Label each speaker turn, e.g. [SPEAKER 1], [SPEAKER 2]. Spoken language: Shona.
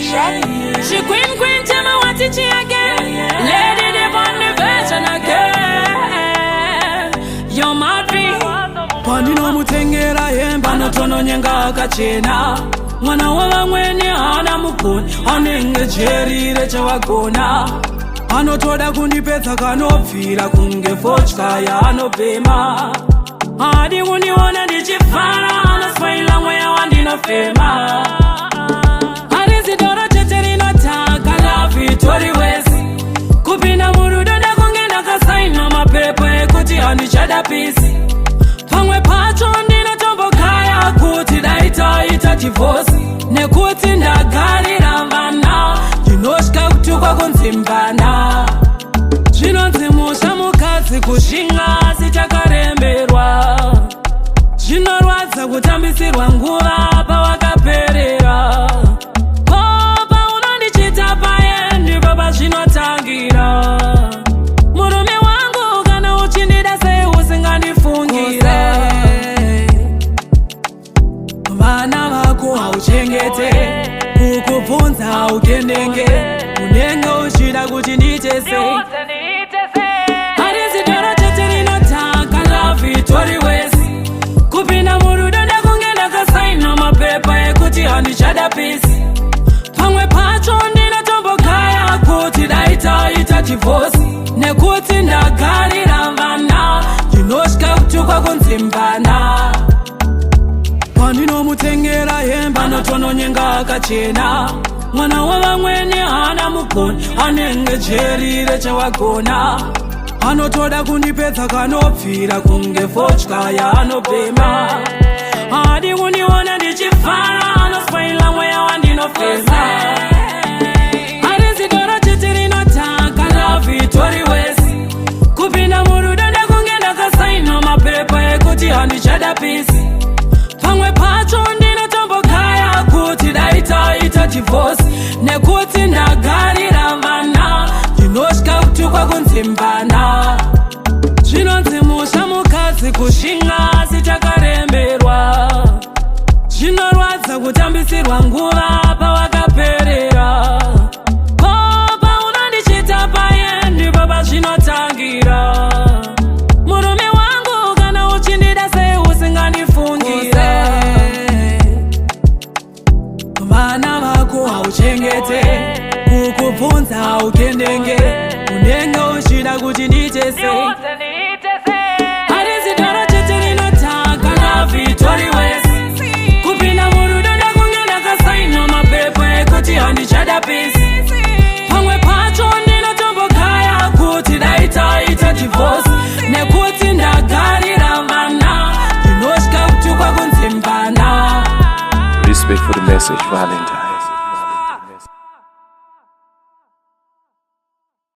[SPEAKER 1] She queen, tell me what it she again. Lady divine version again. You're my dream.
[SPEAKER 2] Pandino mutengera yemba notono nyenga akachena. Mwana wala mwenye hana mukuni anenge cherire chawagona. Anotoda kunipetsa kanopfira kunge fochka ya anopema. Adi uniona ndichifara anoswaila mweya wandinofema. Arizidoro teteri notaka la Victory West. Kupina murudo ndakungenda kasaina mapepo ekuti anichada pisi. Pamwe pacho ndinotombokaya kuti daita divorce. Nekuti ndagarira vana ndinoshka kutukwa kunzimbana. Zvinonzimusha mukadzi kushinga sichakaremberwa. Zvinorwadza kutambisirwa nguva pawakaperera. Popa unondichita paendi baba zvinotangira. Murume wangu kana uchindida sei usingandifungire. Vana vako hauchengete kukubvunza haukendenge. Unenge uchida kuti ndiite sei. Arizidoro teteri notaka la Victory West. Kupina murudo ndakungenda kasaina mapepa ekuti andichada pisi. Pamwe pacho ndinotombokaya kuti daita divorce. Nekuti ndagarira vana ndinoshka kutukwa kunzimbana. Pandinomutengera hemba notono nyenga akachena. Mwana wavamweni hana mukoni anenge cherire chawagona. Anotoda kunipetsa kanopfira kunge fochka ya anopema. Adi uniona ndichifara anoswaila mweya wandinofema. Arizidoro teteri notaka la Victory West. Kupina murudo ndakungenda kasaina mapepa ekuti andichada pisi. Pamwe pacho ndinotombokaya kuti daita divorce. Nekuti ndagarira vana ndinoshka kutukwa kunzimbana. Zvinonzimusha mukadzi kushinga sichakaremberwa. Zvinorwadza kutambisirwa nguva pawakaperera. Popa unondichita paendi baba zvinotangira. Murume wangu kana uchindida sei usingandifungire. Vana vako hauchengete kukubvunza haukendenge. Unenge uchida kuti ndiite sei. Arizidoro teteri notaka la Victory West. Kupina murudo ndakungenda kasaina mapepo ekuti andichada pisi. Pamwe pacho ndinotombokaya kuti daita divorce. Nekuti ndagarira vana ndinoshka kutukwa kunzimbana.
[SPEAKER 3] Respect for the message, Valentine.